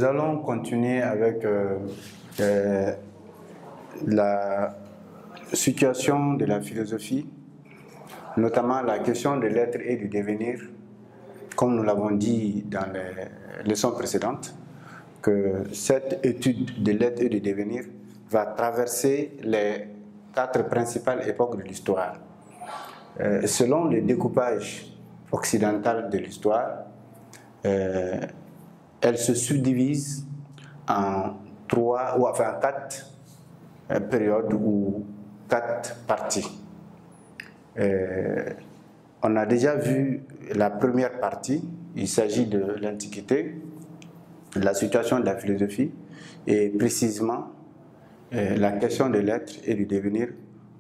Nous allons continuer avec la situation de la philosophie, notamment la question de l'être et du devenir, comme nous l'avons dit dans les leçons précédentes, que cette étude de l'être et du devenir va traverser les 4 principales époques de l'histoire. Selon le découpage occidental de l'histoire, elle se subdivise en 4 périodes ou 4 parties. On a déjà vu la première partie, il s'agit de l'Antiquité, la situation de la philosophie et précisément la question de l'être et du devenir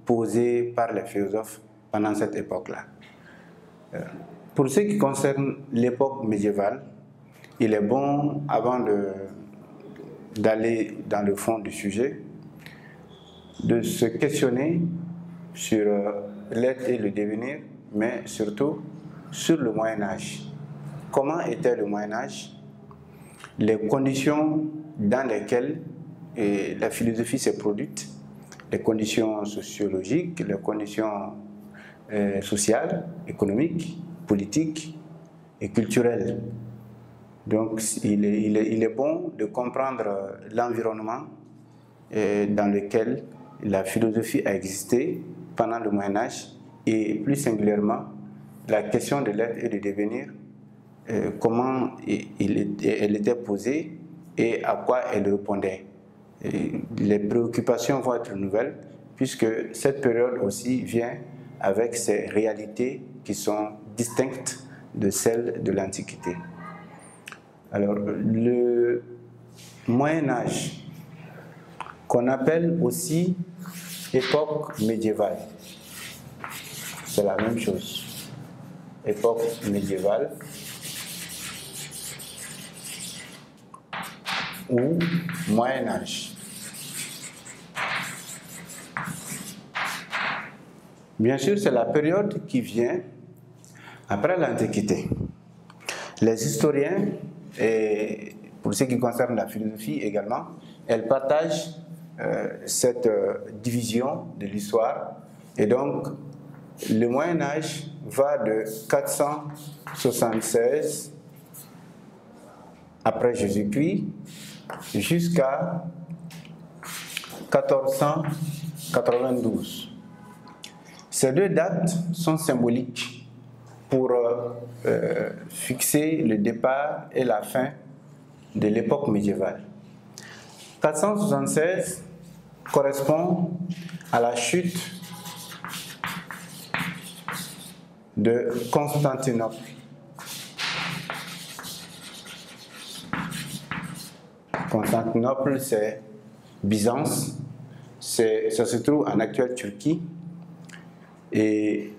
posée par les philosophes pendant cette époque-là. Pour ce qui concerne l'époque médiévale, il est bon, avant d'aller dans le fond du sujet, de se questionner sur l'être et le devenir, mais surtout sur le Moyen-Âge. Comment était le Moyen-Âge? Les conditions dans lesquelles la philosophie s'est produite, les conditions sociologiques, les conditions sociales, économiques, politiques et culturelles. Donc il est bon de comprendre l'environnement dans lequel la philosophie a existé pendant le Moyen-Âge et plus singulièrement la question de l'être et du devenir, comment elle était posée et à quoi elle répondait. Les préoccupations vont être nouvelles puisque cette période aussi vient avec ces réalités qui sont distinctes de celles de l'Antiquité. Alors, le Moyen-Âge, qu'on appelle aussi époque médiévale, c'est la même chose. Époque médiévale ou Moyen-Âge. Bien sûr, c'est la période qui vient après l'Antiquité. Les historiens, et pour ce qui concerne la philosophie également, elles partagent cette division de l'histoire. Et donc, le Moyen-Âge va de 476 après Jésus-Christ jusqu'à 1492. Ces 2 dates sont symboliques pour fixer le départ et la fin de l'époque médiévale. 476 correspond à la chute de Constantinople. Constantinople, c'est Byzance, ça se trouve en actuelle Turquie et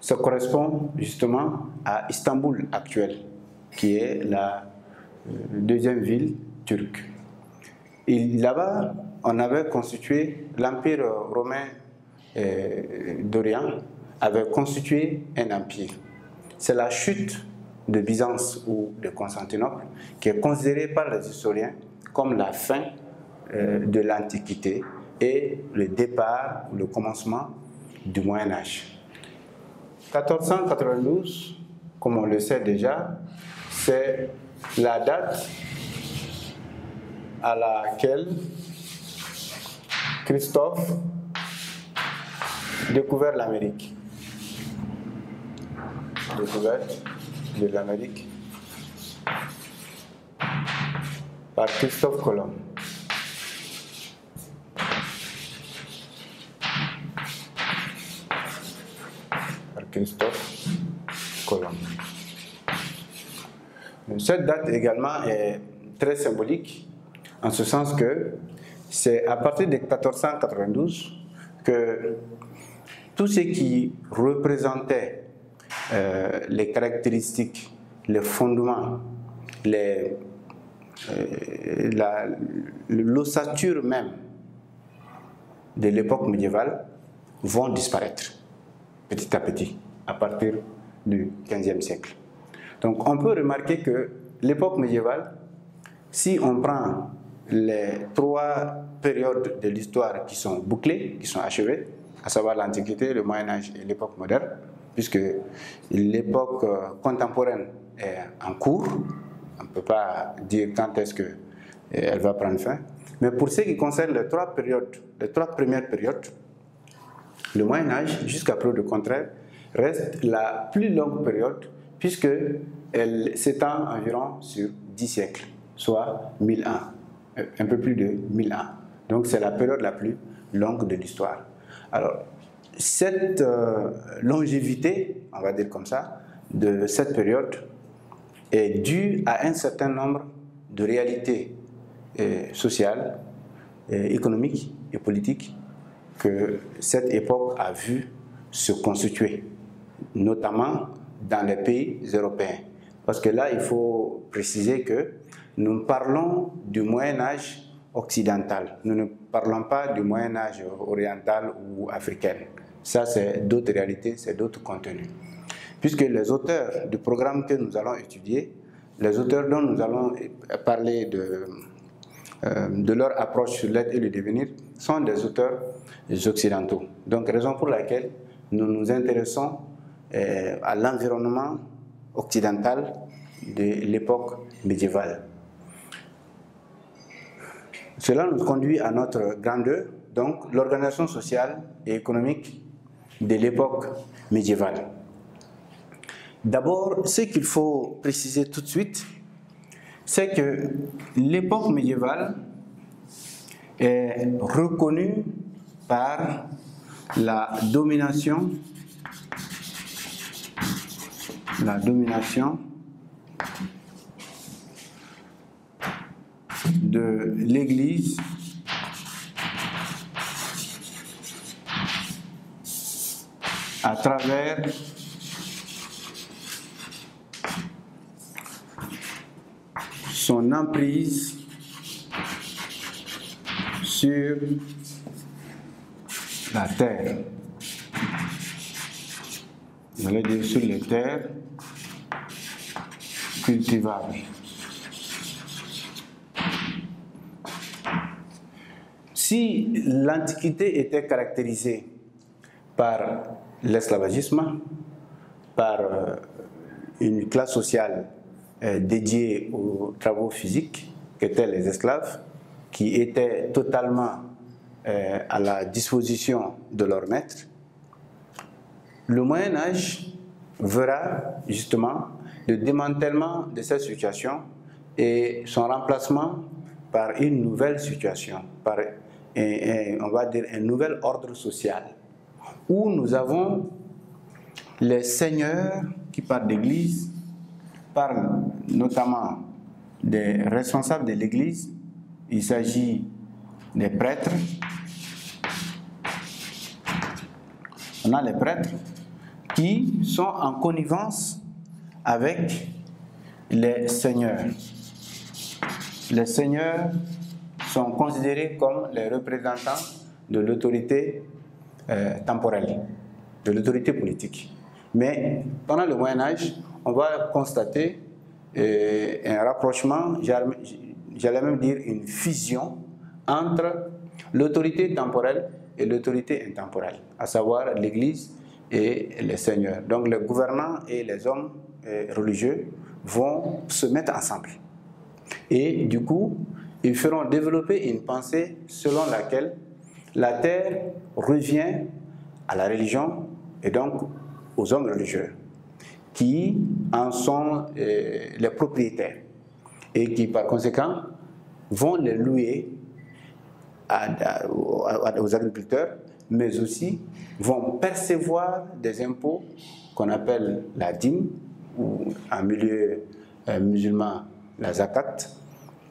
ça correspond justement à Istanbul actuelle, qui est la 2e ville turque. Et là-bas, on avait constitué, l'Empire romain d'Orient avait constitué un empire. C'est la chute de Byzance ou de Constantinople qui est considérée par les historiens comme la fin de l'Antiquité et le départ ou le commencement du Moyen-Âge. 1492, comme on le sait déjà, c'est la date à laquelle Christophe découvert l'Amérique. Découverte de l'Amérique par Christophe Colomb. Christophe Colomb. Cette date également est très symbolique en ce sens que c'est à partir de 1492 que tout ce qui représentait les caractéristiques, les fondements, l'ossature même de l'époque médiévale vont disparaître petit à petit à partir du XVe siècle. Donc on peut remarquer que l'époque médiévale Si on prend les 3 périodes de l'histoire qui sont bouclées, qui sont achevées, à savoir l'Antiquité, le Moyen-Âge et l'époque moderne, puisque l'époque contemporaine est en cours, on ne peut pas dire quand est-ce qu'elle va prendre fin. Mais pour ce qui concerne les 3 premières périodes, le Moyen-Âge, jusqu'à preuve de contraire, reste la plus longue période puisqu'elle s'étend environ sur 10 siècles, soit 1000 ans, un peu plus de 1000 ans. Donc c'est la période la plus longue de l'histoire. Alors, cette longévité, on va dire comme ça, de cette période est due à un certain nombre de réalités sociales, économiques et politiques que cette époque a vu se constituer, notamment dans les pays européens. Parce que là, il faut préciser que nous parlons du Moyen-Âge occidental. Nous ne parlons pas du Moyen-Âge oriental ou africain. Ça, c'est d'autres réalités, c'est d'autres contenus. Puisque les auteurs du programme que nous allons étudier, les auteurs dont nous allons parler de leur approche sur l'aide et le devenir, sont des auteurs occidentaux. Donc, raison pour laquelle nous nous intéressons à l'environnement occidental de l'époque médiévale. Cela nous conduit à notre grandeur, donc l'organisation sociale et économique de l'époque médiévale. D'abord, ce qu'il faut préciser tout de suite, c'est que l'époque médiévale est reconnue par la domination de l'Église à travers son emprise sur la terre. J'allais dire sur les terres cultivables. Si l'Antiquité était caractérisée par l'esclavagisme, par une classe sociale dédiée aux travaux physiques, qu'étaient les esclaves, qui étaient totalement à la disposition de leur maître, le Moyen-Âge verra justement le démantèlement de cette situation et son remplacement par une nouvelle situation, par on va dire un nouvel ordre social, où nous avons les seigneurs qui parlent d'Église, parlent notamment des responsables de l'Église. Il s'agit des prêtres. On a les prêtres qui sont en connivence avec les seigneurs. Les seigneurs sont considérés comme les représentants de l'autorité temporelle, de l'autorité politique. Mais pendant le Moyen-Âge, on va constater un rapprochement, j'allais même dire une fusion entre l'autorité temporelle et l'autorité intemporelle, à savoir l'Église et les seigneurs. Donc les gouvernants et les hommes religieux vont se mettre ensemble. Et du coup, ils feront développer une pensée selon laquelle la terre revient à la religion et donc aux hommes religieux, qui en sont les propriétaires et qui par conséquent vont les louer aux agriculteurs, mais aussi vont percevoir des impôts qu'on appelle la dîme, ou en milieu musulman la zakat.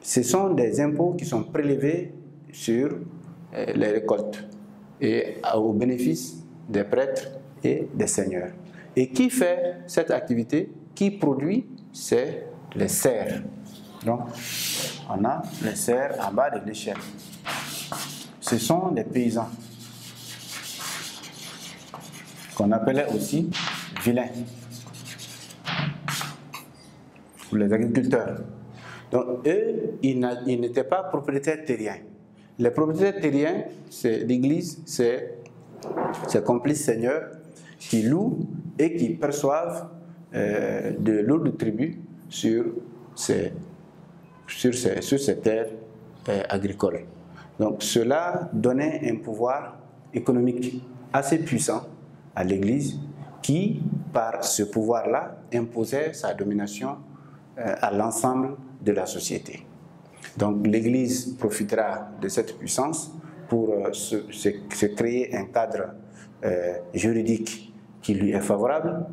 Ce sont des impôts qui sont prélevés sur les récoltes et au bénéfice des prêtres et des seigneurs. Et qui fait cette activité? Qui produit? C'est les serfs. Donc, on a les serfs en bas de l'échelle. Ce sont des paysans qu'on appelait aussi vilains, ou les agriculteurs. Donc eux, ils n'étaient pas propriétaires terriens. Les propriétaires terriens, c'est l'Église, c'est ces complices seigneurs qui louent et qui perçoivent de l'eau de tribut sur ces terres agricoles. Donc cela donnait un pouvoir économique assez puissant à l'Église qui, par ce pouvoir-là, imposait sa domination à l'ensemble de la société. Donc l'Église profitera de cette puissance pour se créer un cadre juridique qui lui est favorable,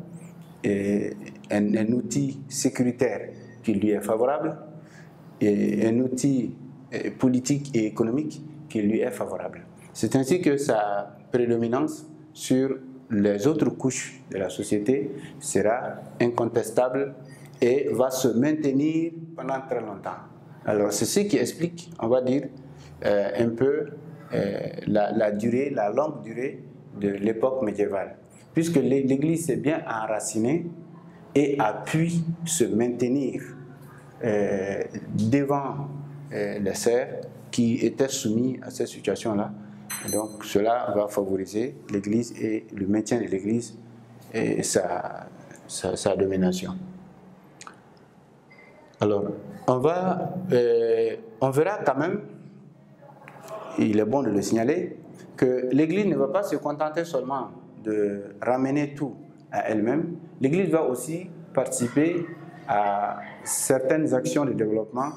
et un outil sécuritaire qui lui est favorable, et un outil politique et économique qui lui est favorable. C'est ainsi que sa prédominance sur les autres couches de la société sera incontestable et va se maintenir pendant très longtemps. Alors c'est ce qui explique, on va dire, un peu la longue durée de l'époque médiévale, puisque l'Église s'est bien enracinée et a pu se maintenir devant les serfs qui étaient soumis à cette situation-là. Donc cela va favoriser l'Église et le maintien de l'Église et sa domination. Alors, on verra quand même, il est bon de le signaler, que l'Église ne va pas se contenter seulement de ramener tout à elle-même. L'Église va aussi participer à certaines actions de développement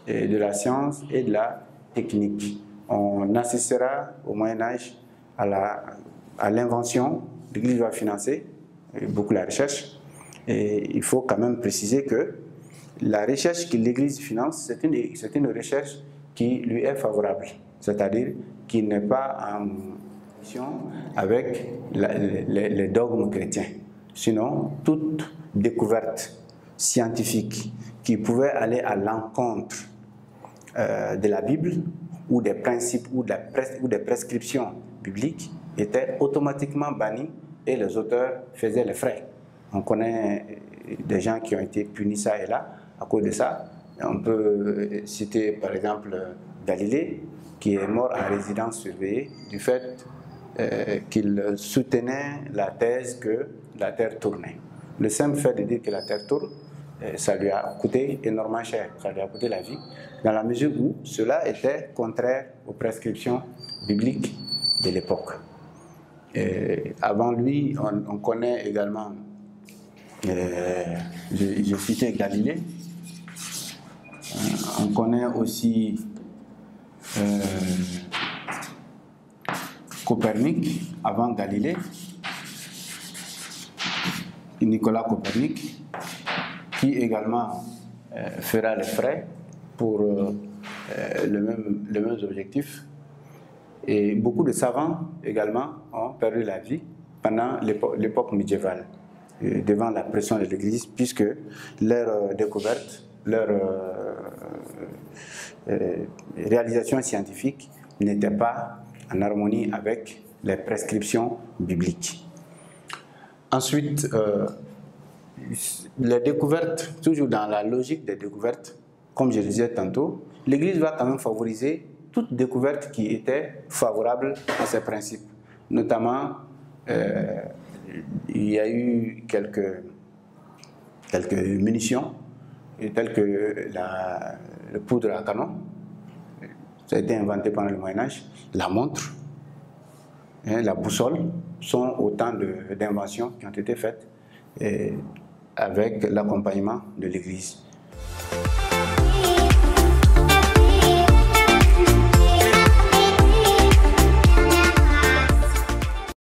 de la science et de la technique. On assistera au Moyen-Âge à l'invention. L'Église va financer beaucoup la recherche. Et il faut quand même préciser que la recherche que l'Église finance, c'est une recherche qui lui est favorable, c'est-à-dire qui n'est pas en mission avec les dogmes chrétiens. Sinon, toute découverte scientifique qui pouvait aller à l'encontre de la Bible ou des principes ou des prescriptions bibliques était automatiquement bannie et les auteurs faisaient les frais. On connaît des gens qui ont été punis ça et là à cause de ça. On peut citer par exemple Galilée, qui est mort en résidence surveillée du fait qu'il soutenait la thèse que la Terre tournait. Le simple fait de dire que la Terre tourne, ça lui a coûté énormément cher, ça lui a coûté la vie, dans la mesure où cela était contraire aux prescriptions bibliques de l'époque. Avant lui, on connaît également, je citais Galilée, on connaît aussi Copernic, avant Galilée, Nicolas Copernic, qui également fera les frais pour les mêmes objectifs. Et beaucoup de savants également ont perdu la vie pendant l'époque médiévale, devant la pression de l'Église, puisque leurs découvertes, leurs réalisations scientifiques n'étaient pas en harmonie avec les prescriptions bibliques. Ensuite, les découvertes, toujours dans la logique des découvertes, comme je le disais tantôt, l'Église va quand même favoriser toute découverte qui était favorable à ses principes. Notamment, il y a eu quelques munitions, telles que le poudre à canon, ça a été inventé pendant le Moyen-Âge, la montre, la boussole, sont autant d'inventions qui ont été faites avec l'accompagnement de l'Église.